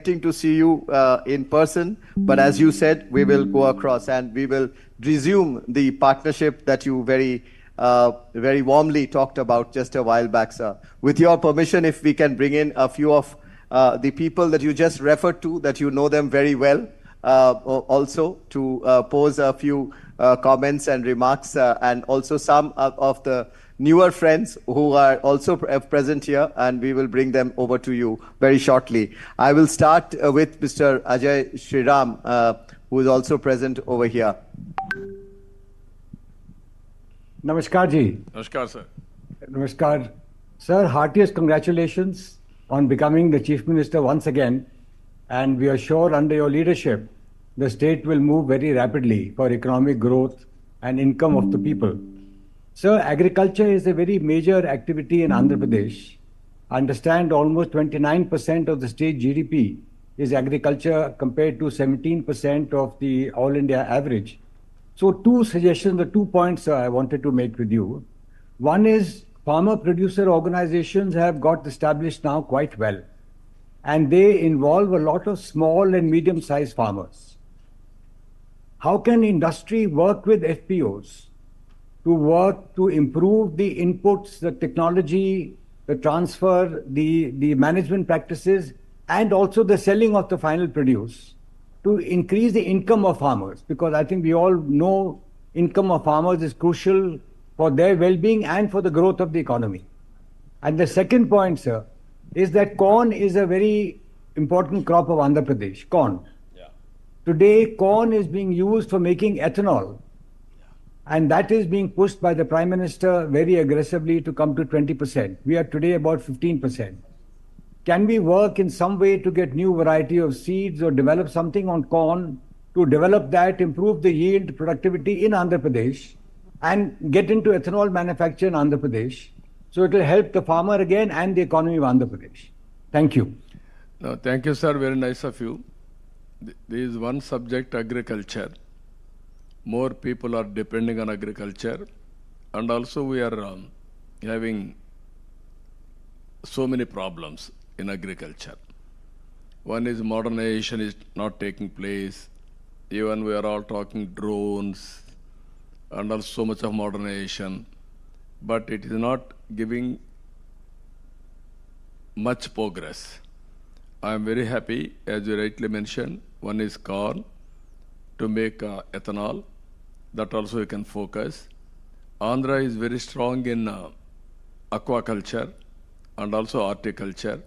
to see you in person, but as you said, we will go across and we will resume the partnership that you very warmly talked about just a while back, sir. With your permission, if we can bring in a few of the people that you just referred to, that you know them very well, also to pose a few comments and remarks, and also some of the newer friends who are also present here, and we will bring them over to you very shortly. I will start with Mr. Ajay Shriram, who is also present over here. Namaskar ji. Namaskar, sir. Namaskar. Sir, heartiest congratulations on becoming the Chief Minister once again. And we are sure under your leadership, the state will move very rapidly for economic growth and income of the people. Sir, agriculture is a very major activity in Andhra Pradesh. I understand almost 29% of the state GDP is agriculture compared to 17% of the all India average. So two suggestions, the 2 points I wanted to make with you. One is farmer producer organizations have got established now quite well. And they involve a lot of small and medium-sized farmers. How can industry work with FPOs to work to improve the inputs, the technology, the transfer, the management practices, and also the selling of the final produce to increase the income of farmers? Because I think we all know income of farmers is crucial for their well-being and for the growth of the economy. And the second point, sir, is that corn is a very important crop of Andhra Pradesh, corn. Yeah. Today, corn is being used for making ethanol. And that is being pushed by the Prime Minister very aggressively to come to 20%. We are today about 15%. Can we work in some way to get new variety of seeds or develop something on corn to develop that, improve the yield, productivity in Andhra Pradesh and get into ethanol manufacture in Andhra Pradesh? So it will help the farmer again and the economy of Andhra Pradesh. Thank you. No, thank you, sir. Very nice of you. There is one subject, agriculture. More people are depending on agriculture, and also we are having so many problems in agriculture. One is modernization is not taking place. Even we are all talking drones and also so much of modernization, but it is not giving much progress. I am very happy, as you rightly mentioned, one is corn to make ethanol. That also you can focus. Andhra is very strong in aquaculture and also horticulture.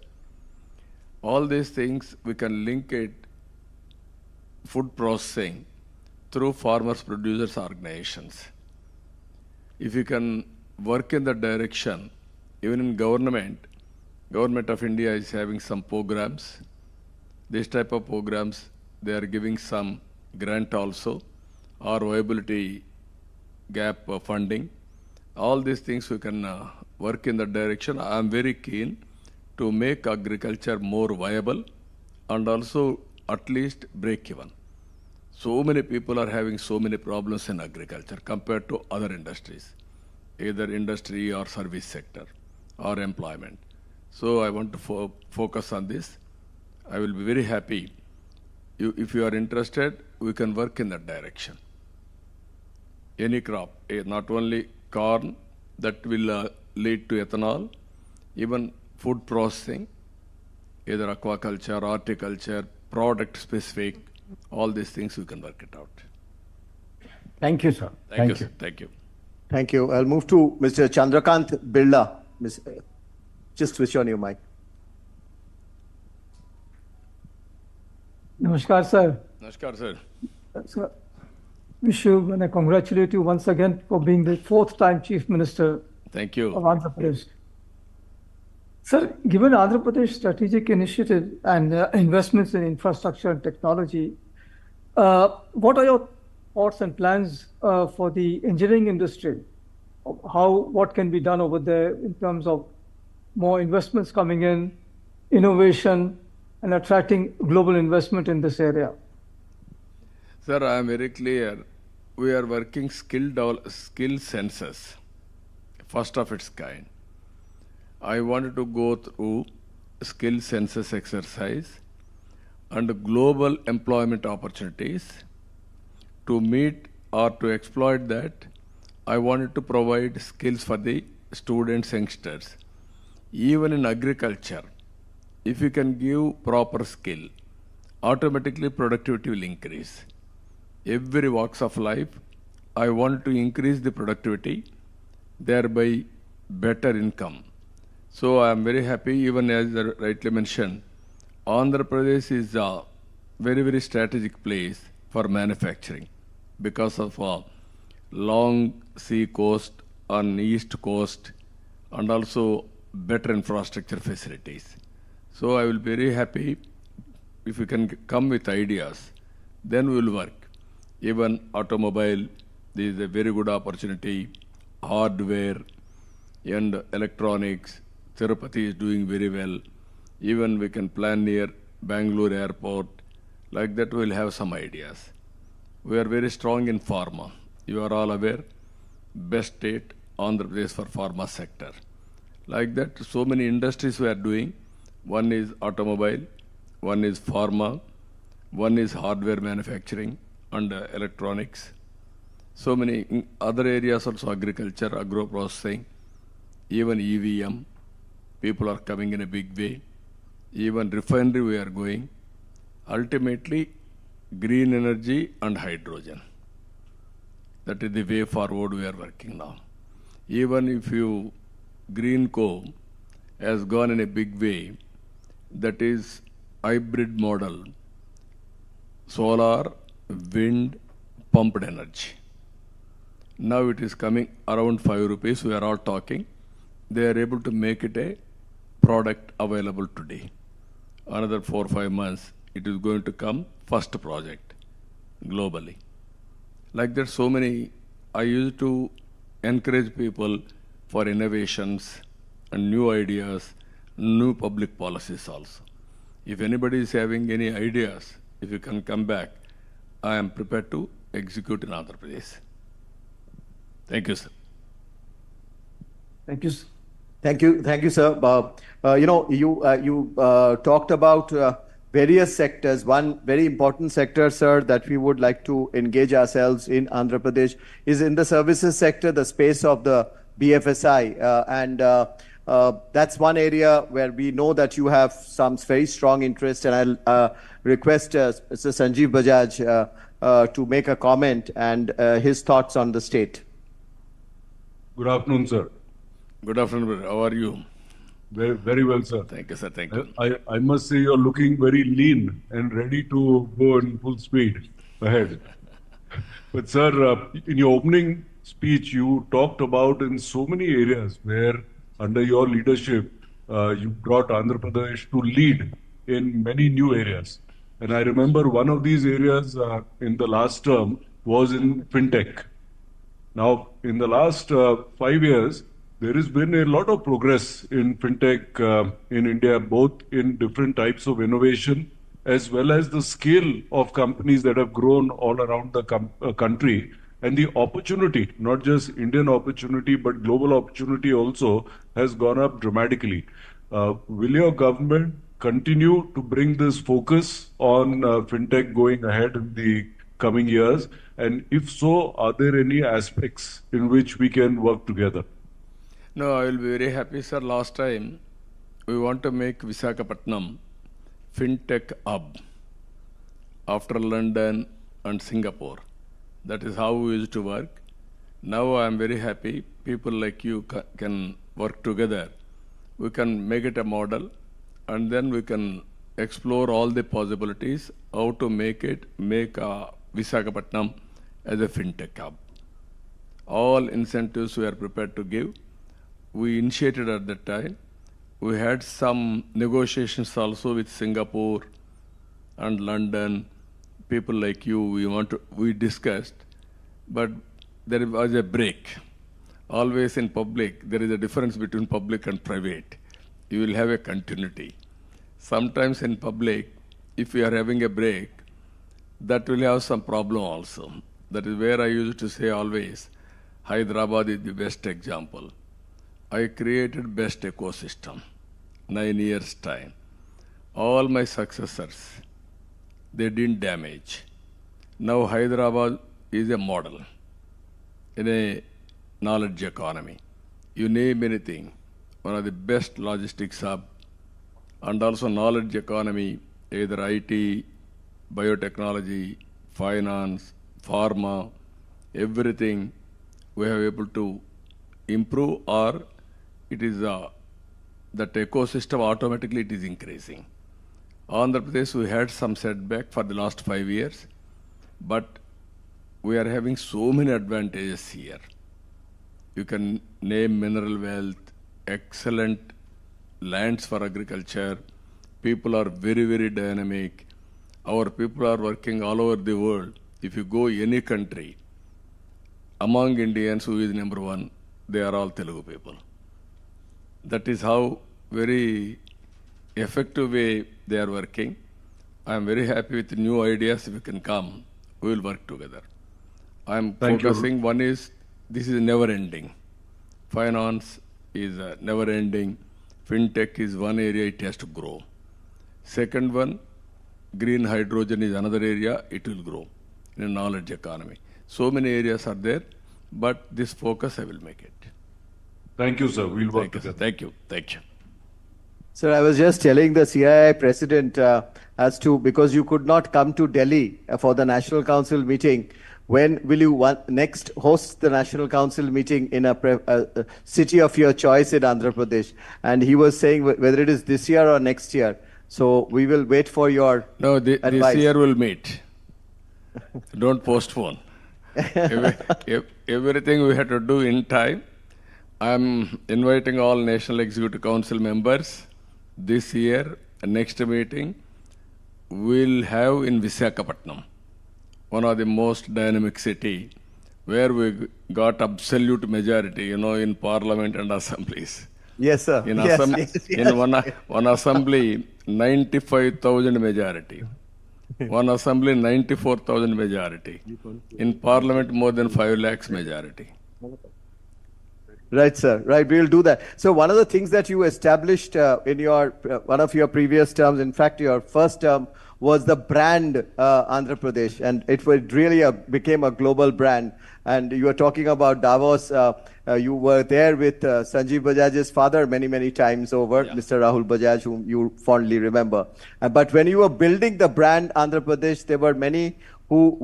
All these things we can link it food processing through farmers producers organizations. If you can work in that direction, even in government of India is having some programs. This type of programs, they are giving some grant also, or viability gap funding. All these things we can work in that direction. I am very keen to make agriculture more viable and also at least break even. So many people are having so many problems in agriculture compared to other industries, either industry or service sector or employment. So I want to focus on this. I will be very happy. If you are interested, we can work in that direction. Any crop, not only corn, that will lead to ethanol, even food processing, either aquaculture, horticulture, product specific, all these things we can work it out. Thank you, sir. Thank you. Thank you. Thank you. I'll move to Mr. Chandrakant Birla. Just switch on your mic. Namaskar, sir. Namaskar, sir. Sir, wish you and I congratulate you once again for being the 4th time Chief Minister Thank you. of Andhra Pradesh. Sir, given Andhra Pradesh strategic initiative and investments in infrastructure and technology, what are your thoughts and plans for the engineering industry? What can be done over there in terms of more investments coming in, innovation, and attracting global investment in this area? Sir, I am very clear. We are working skill census, first of its kind. I wanted to go through skill census exercise and global employment opportunities. To meet or to exploit that, I wanted to provide skills for the students, youngsters. Even in agriculture, if you can give proper skill, automatically productivity will increase. Every walks of life, I want to increase the productivity, thereby better income. So I am very happy, even as I rightly mentioned, Andhra Pradesh is a very, very strategic place for manufacturing because of a long sea coast on east coast and also better infrastructure facilities. So I will be very happy if you can come with ideas, then we will work. Even automobile, there is a very good opportunity, hardware and electronics. Tirupati is doing very well. Even we can plan near Bangalore airport. Like that, we will have some ideas. We are very strong in pharma. You are all aware, best state, Andhra Pradesh for pharma sector. Like that, so many industries we are doing. One is automobile, one is pharma, one is hardware manufacturing and electronics. So many other areas also, agriculture, agro processing, even EVM. People are coming in a big way. Even refinery we are going. Ultimately, green energy and hydrogen. That is the way forward we are working now. Even if you green coal has gone in a big way, that is hybrid model, solar, wind, pumped energy. Now it is coming around 5 rupees. We are all talking. They are able to make it a product available today. Another 4 or 5 months, it is going to come first project globally. Like that, so many, I used to encourage people for innovations and new ideas, new public policies also. If anybody is having any ideas, if you can come back, I am prepared to execute in Andhra Pradesh. Thank you, sir. Thank you, sir. Thank you, sir. You talked about various sectors. One very important sector, sir, that we would like to engage ourselves in Andhra Pradesh is in the services sector, the space of the BFSI, and that's one area where we know that you have some very strong interest, and I'll request Mr. Sanjeev Bajaj to make a comment and his thoughts on the state. Good afternoon, sir. Good afternoon, brother. How are you? Very, very well, sir. Thank you, sir. Thank you. I must say you're looking very lean and ready to go in full speed ahead. But, sir, in your opening speech, you talked about in so many areas where, under your leadership, you brought Andhra Pradesh to lead in many new areas. And I remember one of these areas in the last term was in fintech. Now, in the last 5 years, there has been a lot of progress in fintech in India, both in different types of innovation, as well as the scale of companies that have grown all around the country. And the opportunity, not just Indian opportunity, but global opportunity also has gone up dramatically. Will your government continue to bring this focus on fintech going ahead in the coming years? And if so, are there any aspects in which we can work together? No, I will be very happy, sir. Last time, we want to make Visakhapatnam fintech hub after London and Singapore. That is how we used to work. Now I am very happy. People like you can work together. We can make it a model, and then we can explore all the possibilities, how to make Visakhapatnam as a fintech hub. All incentives we are prepared to give. We initiated at that time. We had some negotiations also with Singapore and London. People like you, we discussed, but there was a break. Always in public, there is a difference between public and private. You will have a continuity. Sometimes in public, if you are having a break, that will have some problem also. That is where I used to say always, Hyderabad is the best example. I created best ecosystem, 9 years time. All my successors, they didn't damage. Now Hyderabad is a model in a knowledge economy. You name anything, one of the best logistics hub, and also knowledge economy, either IT, biotechnology, finance, pharma, everything we have able to improve, or it is that ecosystem automatically it is increasing. Andhra Pradesh, we had some setback for the last 5 years, but we are having so many advantages here. You can name mineral wealth, excellent lands for agriculture. People are very, very dynamic. Our people are working all over the world. If you go any country, among Indians, who is number one? They are all Telugu people. That is how very effective way they are working. I am very happy with new ideas. If you can come, we will work together. I am focusing, one is, this is never ending. Finance is never ending. Fintech is one area, it has to grow. Second one, green hydrogen is another area, it will grow in a knowledge economy. So many areas are there, but this focus I will make it. Thank you, sir. We'll work Thank you, together. sir. Thank you. Thank you. Sir, I was just telling the CII president as to, because you could not come to Delhi for the National Council meeting, when will you next host the National Council meeting in a city of your choice in Andhra Pradesh? And he was saying whether it is this year or next year. So we will wait for your This advice. year we'll meet. Don't postpone. Everything we have to do in time. I'm inviting all National Executive Council members this year. Next meeting we'll have in Visakhapatnam, one of the most dynamic city, where we got absolute majority, in parliament and assemblies. Yes, sir. In, Yes. in one assembly, 95,000 majority. One assembly, 94,000 majority. In parliament, more than 5 lakhs majority. Right, sir. Right, we will do that. So one of the things that you established in your one of your previous terms, in fact, your first term, was the brand Andhra Pradesh, and it really became a global brand. And you were talking about Davos. You were there with Sanjeev Bajaj's father many times over, Mr. Rahul Bajaj, whom you fondly remember. But when you were building the brand Andhra Pradesh, there were many who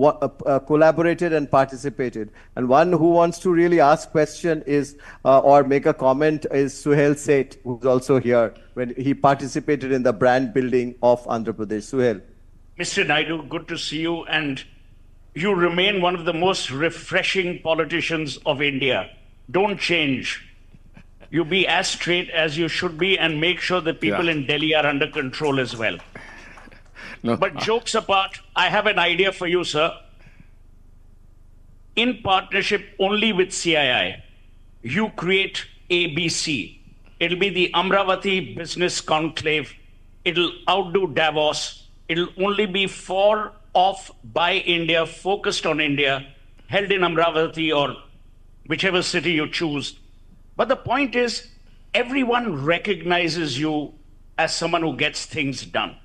collaborated and participated. And one who wants to really ask question is, or make a comment, is Suhail Seth, who's also here, when he participated in the brand building of Andhra Pradesh. Suhail. Mr. Naidu, good to see you, and you remain one of the most refreshing politicians of India. Don't change. You be as straight as you should be, and make sure that people in Delhi are under control as well. No. But jokes apart, I have an idea for you, sir. In partnership only with CII, you create ABC. It'll be the Amravati Business Conclave. It'll outdo Davos. It'll only be for, of, by India, focused on India, held in Amravati or whichever city you choose. But the point is, everyone recognizes you as someone who gets things done.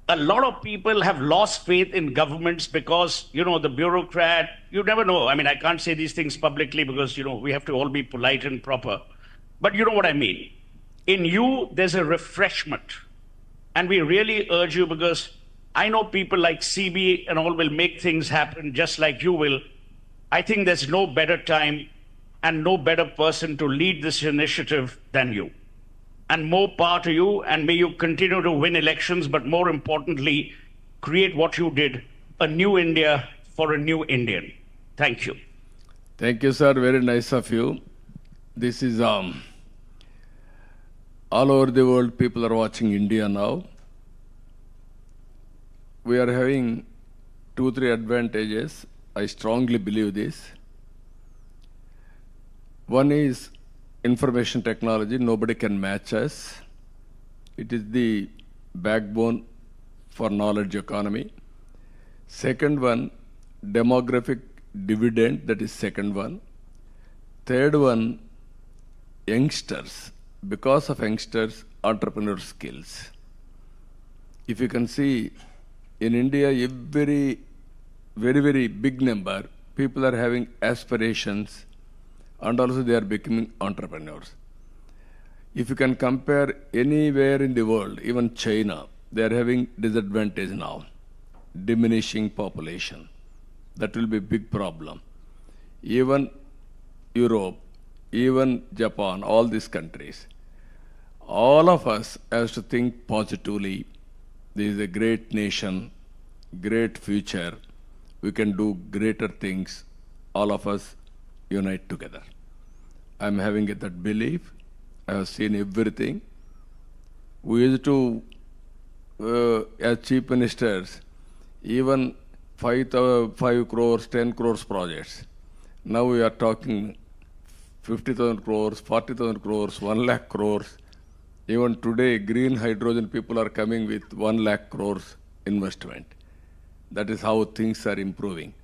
A lot of people have lost faith in governments because, the bureaucrat, you never know. I mean, I can't say these things publicly because, we have to all be polite and proper. But you know what I mean. In you, there's a refreshment. And we really urge you, because I know people like CB and all will make things happen just like you will. I think there's no better time and no better person to lead this initiative than you. And more power to you, and may you continue to win elections, but more importantly, create what you did, a new India for a new Indian. Thank you. Thank you, sir. Very nice of you. This is all over the world, people are watching India now. We are having 2-3 advantages. I strongly believe this. One is information technology. Nobody can match us. It is the backbone for knowledge economy. Second one, demographic dividend. That is second one. Third one, youngsters. Because of youngsters, entrepreneur skills. If you can see, in India, every very big number, people are having aspirations and also they are becoming entrepreneurs. If you can compare anywhere in the world, even China, they are having disadvantage now, diminishing population. That will be a big problem. Even Europe, even Japan, all these countries, all of us has to think positively. This is a great nation, great future. We can do greater things. All of us unite together. I'm having that belief. I have seen everything. We used to, as chief ministers, even 5 crores, 10 crores projects. Now we are talking 50,000 crores, 40,000 crores, 1 lakh crores. Even today, green hydrogen people are coming with 1 lakh crores investment. That is how things are improving.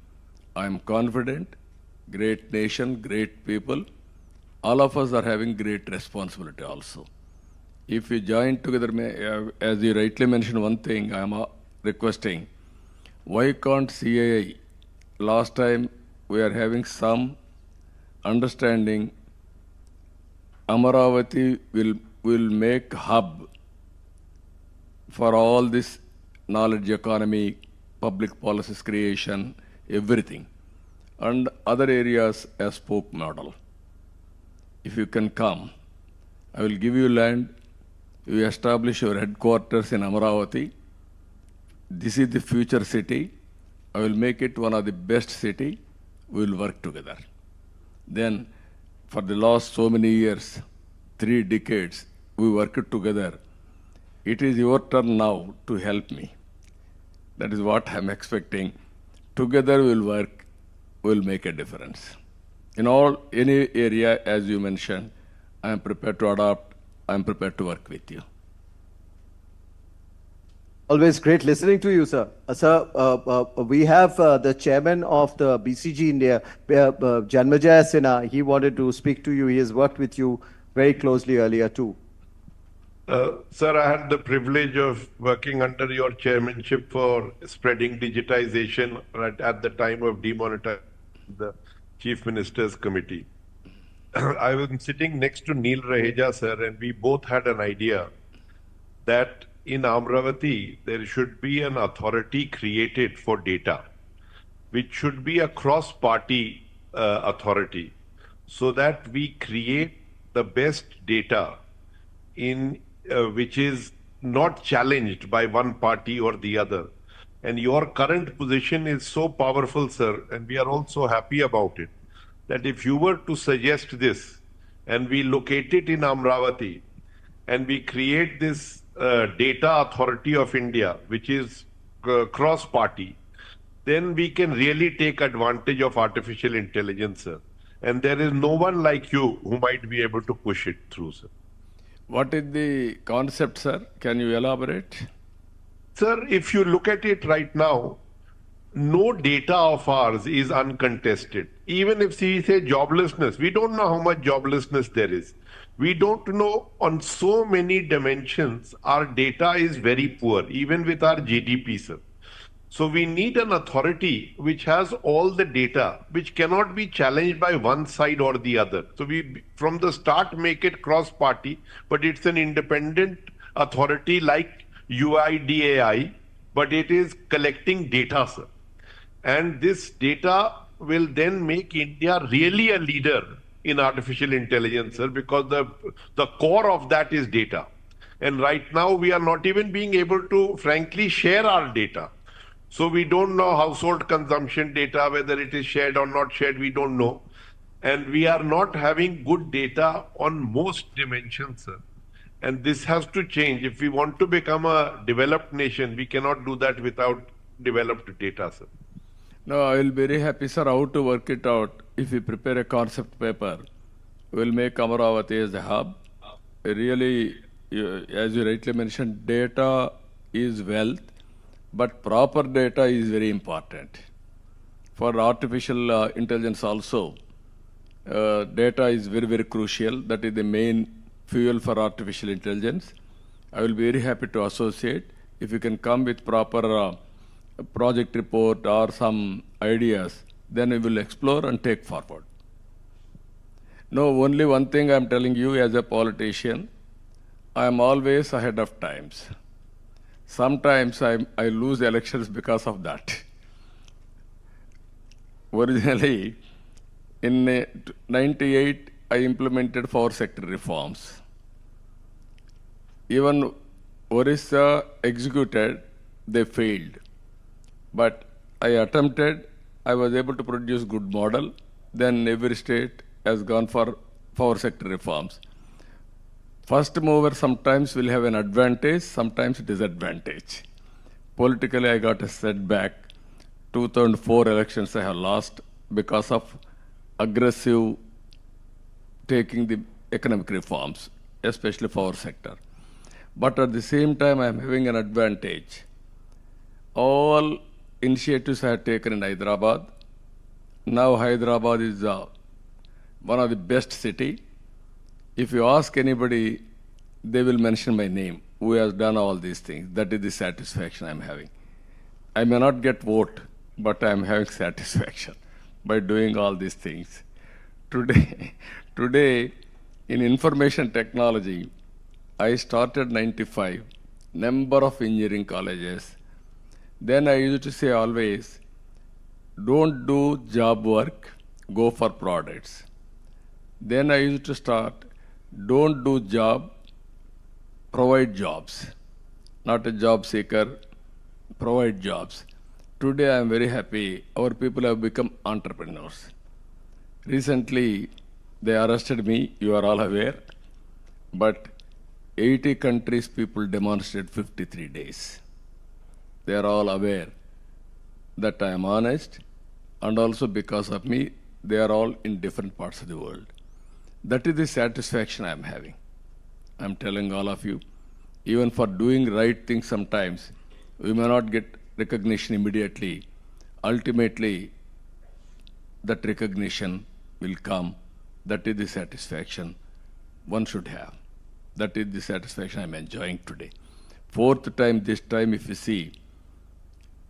I am confident, great nation, great people. All of us are having great responsibility also. If we join together, as you rightly mentioned one thing, I am requesting, why can't CAI, last time we are having some understanding, Amaravati will make hub for all this knowledge economy, public policies creation, everything, and other areas as spoke model. If you can come, I will give you land, you establish your headquarters in Amaravati. This is the future city. I will make it one of the best city. We will work together. Then, for the last so many years, 3 decades, we worked together. It is your turn now to help me. That is what I am expecting. Together we will work, we will make a difference. In any area, as you mentioned, I am prepared to adopt, I am prepared to work with you. Always great listening to you, sir. Sir, we have the chairman of the BCG India, Janmajaya Sinha. He wanted to speak to you. He has worked with you very closely earlier too. Sir, I had the privilege of working under your chairmanship for spreading digitization at the time of demonetization of the Chief Minister's Committee. I was sitting next to Neil Raheja, sir, and we both had an idea that in Amravati, there should be an authority created for data, which should be a cross-party authority, so that we create the best data in which is not challenged by one party or the other. And your current position is so powerful, sir, and we are also happy about it, that if you were to suggest this and we locate it in Amravati and we create this Data Authority of India, which is cross-party, then we can really take advantage of artificial intelligence, sir. And there is no one like you who might be able to push it through, sir. What is the concept, sir? Can you elaborate? Sir, if you look at it right now, no data of ours is uncontested. Even if we say joblessness, we don't know how much joblessness there is. We don't know on so many dimensions, our data is very poor, even with our GDP, sir. So we need an authority which has all the data, which cannot be challenged by one side or the other. So we, from the start, make it cross-party, but it's an independent authority like UIDAI, but it is collecting data, sir. And this data will then make India really a leader in artificial intelligence, sir, because the core of that is data. And right now, we are not even being able to, frankly, share our data. So we don't know household consumption data, whether it is shared or not shared, we don't know. And we are not having good data on most dimensions, sir. And this has to change. If we want to become a developed nation, we cannot do that without developed data, sir. No, I will be very happy, sir, how to work it out. If we prepare a concept paper, we will make Amaravati as a hub. Really, as you rightly mentioned, data is wealth, but proper data is very important. For artificial intelligence also, data is very, very crucial. That is the main fuel for artificial intelligence. I will be very happy to associate. If you can come with proper project report or some ideas, then we will explore and take forward. No, only one thing I'm telling you as a politician, I am always ahead of times. Sometimes I lose elections because of that. Originally, in 98, I implemented 4 sector reforms. Even Orissa executed, they failed. But I attempted, I was able to produce good model. Then every state has gone for 4 sector reforms. First mover sometimes will have an advantage, sometimes disadvantage. Politically, I got a setback. 2004 elections I have lost because of aggressive taking the economic reforms, especially for our sector. But at the same time, I am having an advantage. All initiatives I have taken in Hyderabad. Now Hyderabad is one of the best city. If you ask anybody, they will mention my name, who has done all these things. That is the satisfaction I am having. I may not get vote, but I am having satisfaction by doing all these things. Today, in information technology, I started 95, number of engineering colleges. Then I used to say always, don't do job work, go for products. Then I used to start, don't do job, provide jobs. Not a job seeker, provide jobs. Today I am very happy, our people have become entrepreneurs. Recently, they arrested me, you are all aware, but 80 countries people demonstrated 53 days. They are all aware that I am honest, and also because of me, they are all in different parts of the world. That is the satisfaction I am having. I am telling all of you, even for doing right things sometimes, we may not get recognition immediately. Ultimately, that recognition will come. That is the satisfaction one should have. That is the satisfaction I am enjoying today. 4th time, this time, if you see,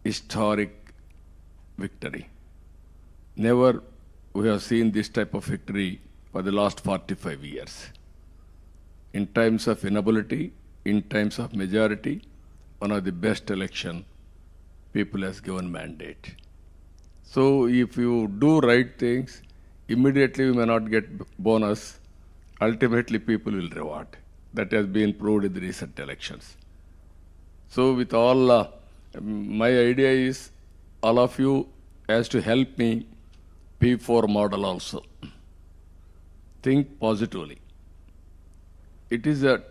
historic victory. Never we have seen this type of victory for the last 45 years. In times of inability, in times of majority, one of the best election, people has given mandate. So if you do right things, immediately we may not get bonus. Ultimately, people will reward. That has been proved in the recent elections. So with all, my idea is all of you has to help me P4 model also. Think positively. It is a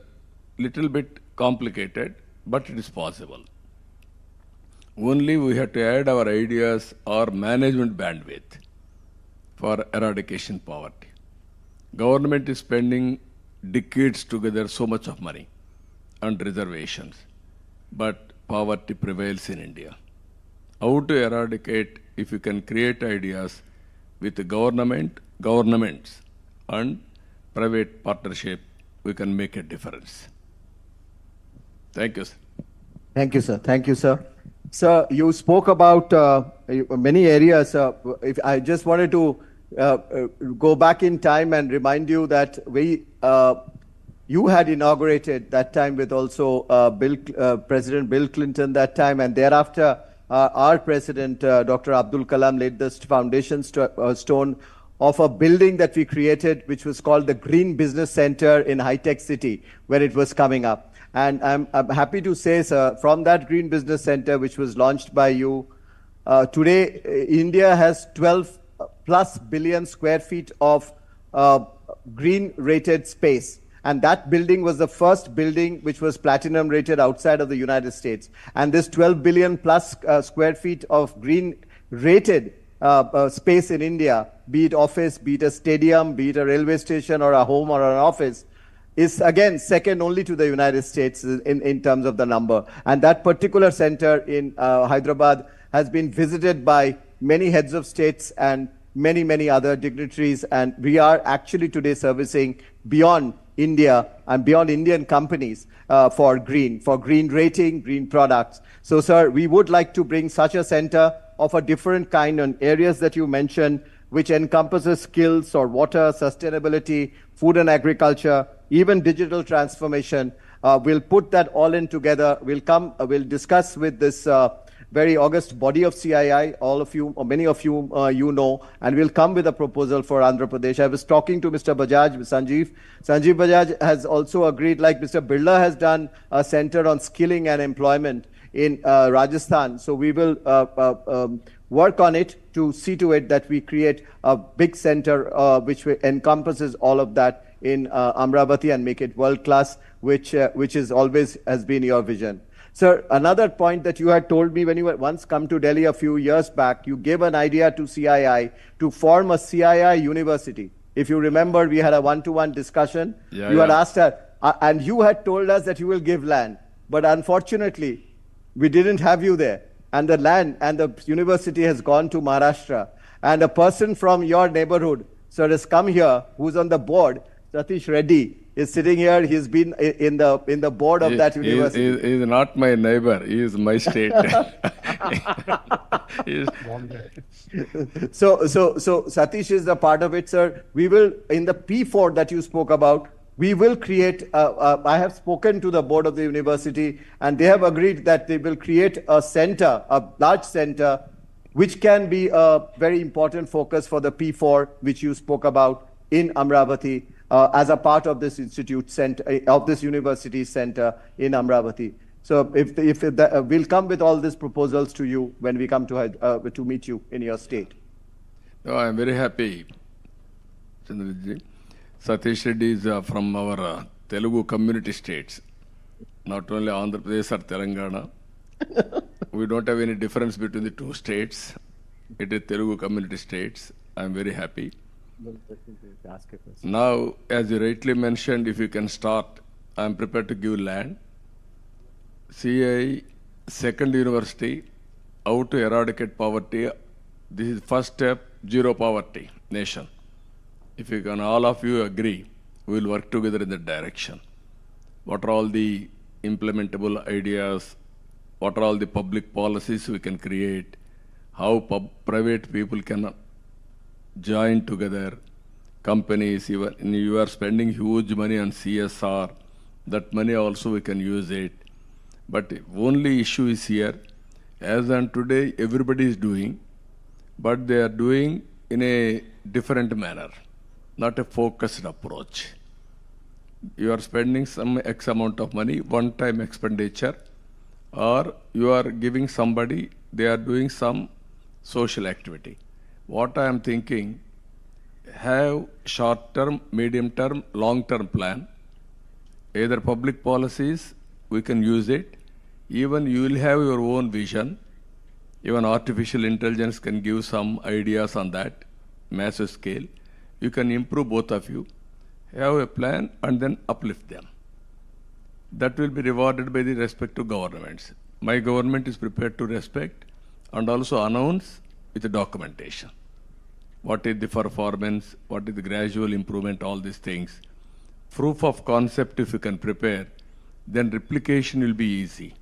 little bit complicated, but it is possible. Only we have to add our ideas or management bandwidth for eradication poverty. Government is spending decades together so much of money and reservations, but poverty prevails in India. How to eradicate? If you can create ideas with the governments and private partnership, we can make a difference. Thank you, sir. Thank you, sir. Thank you, sir. Sir, you spoke about many areas. If I just wanted to go back in time and remind you that you had inaugurated that time with also President Bill Clinton that time, and thereafter our President Dr. Abdul Kalam laid the foundation stone of a building that we created, which was called the Green Business Center in High Tech City, where it was coming up. And I'm happy to say, sir, from that Green Business Center, which was launched by you, today India has 12 plus billion square feet of green rated space. And that building was the first building which was platinum rated outside of the United States. And this 12 billion plus square feet of green rated space in India, be it office, be it a stadium, be it a railway station or a home or an office, is again second only to the United States in terms of the number. And that particular center in Hyderabad has been visited by many heads of states and many other dignitaries. And we are actually today servicing beyond India and beyond Indian companies for green rating, green products. So, sir, we would like to bring such a center of a different kind on areas that you mentioned, which encompasses skills or water, sustainability, food and agriculture, even digital transformation. We'll put that all in together. We'll discuss with this very august body of CII, all of you, or many of you, you know, and we'll come with a proposal for Andhra Pradesh. I was talking to Mr. Bajaj, Sanjeev. Sanjeev Bajaj has also agreed, like Mr. Birla has done a center on skilling and employment in Rajasthan. So we will work on it to see to it that we create a big center which encompasses all of that in Amravati and make it world class, which is always has been your vision. Sir, another point that you had told me when you had once come to Delhi a few years back, you gave an idea to CII to form a CII university. If you remember, we had a one-to-one discussion. You had asked her, and you had told us that you will give land. But unfortunately, we didn't have you there. And the land and the university has gone to Maharashtra. And a person from your neighborhood, sir, has come here, who's on the board, Satish Reddy, is sitting here. He's been in the board of that university. He is not my neighbor. He is my state. So Satish is a part of it, sir. We will, in the P4 that you spoke about, we will create, I have spoken to the board of the university, and they have agreed that they will create a center, a large center, which can be a very important focus for the P4, which you spoke about in Amravati, as a part of this institute center, of this university center in Amravati. So we'll come with all these proposals to you when we come to meet you in your state. No, I'm very happy, Chandraji. Satish Reddy is from our Telugu community states, not only Andhra Pradesh or Telangana. We don't have any difference between the two states. It is Telugu community states. I'm very happy. Now, as you rightly mentioned, if you can start, I'm prepared to give land. CI, second university, how to eradicate poverty. This is first step, zero poverty nation. If you can, all of you agree, we will work together in that direction. What are all the implementable ideas? What are all the public policies we can create? How private people can join together, companies, even you are spending huge money on CSR, that money also we can use it. But only issue is here, as on today everybody is doing, but they are doing in a different manner, not a focused approach. You are spending some X amount of money, one-time expenditure, or you are giving somebody, they are doing some social activity. What I am thinking, have short-term, medium-term, long-term plan. Either public policies, we can use it. Even you will have your own vision. Even artificial intelligence can give some ideas on that, massive scale. You can improve both of you. Have a plan and then uplift them. That will be rewarded by the respective governments. My government is prepared to respect and also announce with the documentation. What is the performance, what is the gradual improvement, all these things. Proof of concept if you can prepare, then replication will be easy.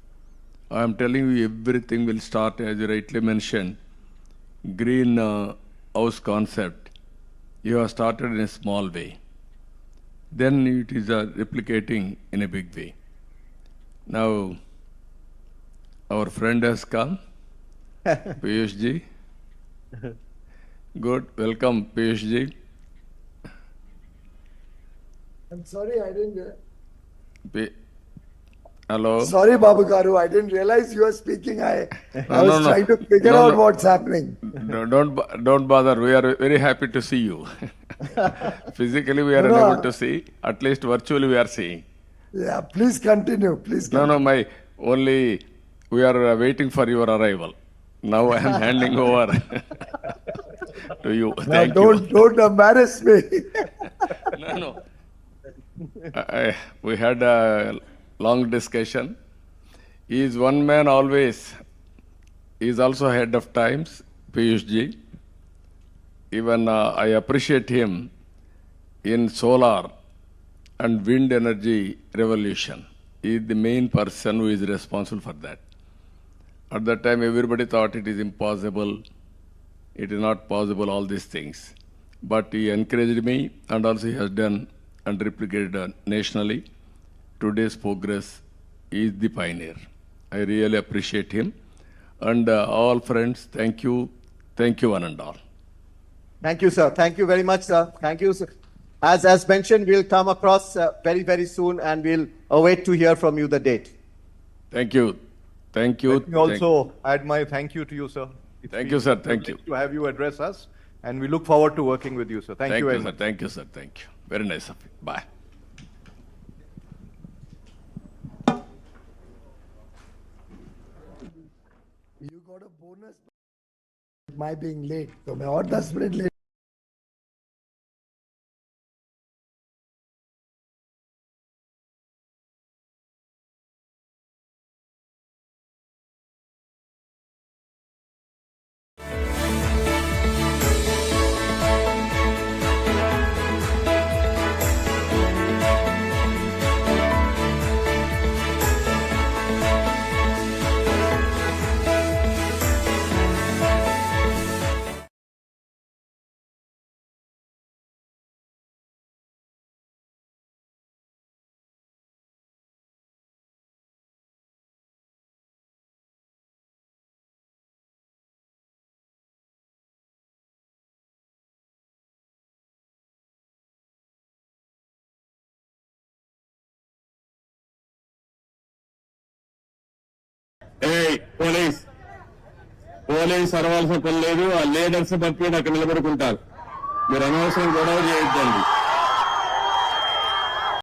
I am telling you everything will start, as you rightly mentioned, green house concept. You have started in a small way. Then it is replicating in a big way. Now, our friend has come, Piyush ji. Good, welcome Piyush ji. I'm sorry, I didn't. Hello. Sorry, Babu Garu, I didn't realize you were speaking. I was trying to figure out what's happening. Don't bother. We are very happy to see you. Physically, we are unable to see. At least virtually, we are seeing. Yeah, please continue. Please continue. We are waiting for your arrival. Now I am handing over to you. Thank you. Don't embarrass me. No. We had a long discussion. He is one man always. He is also ahead of times, Piyush ji. even I appreciate him in solar and wind energy revolution. He is the main person who is responsible for that. At that time, everybody thought it is impossible, it is not possible, all these things. But he encouraged me, and also he has done and replicated nationally. Today's progress is the pioneer. I really appreciate him. And all friends, thank you one and all. Thank you, sir. Thank you very much, sir. Thank you, sir. As mentioned, we'll come across very, very soon, and we'll await to hear from you the date. Thank you. Thank you. Let me also add my thank you to you, sir. Thank you, sir. Thank you. To have you address us, and we look forward to working with you, sir. Thank you very much. Thank you, sir. Thank you. Very nice of you. Bye. You got a bonus my being late. So मैं और 10 minute late. Police అరవాల్సిన పని లేదు. ఆ leaders పంపి అక్కడ నిలబడుకుంటారు. మీరు అనవసరం గొడవ చేయొద్దండి.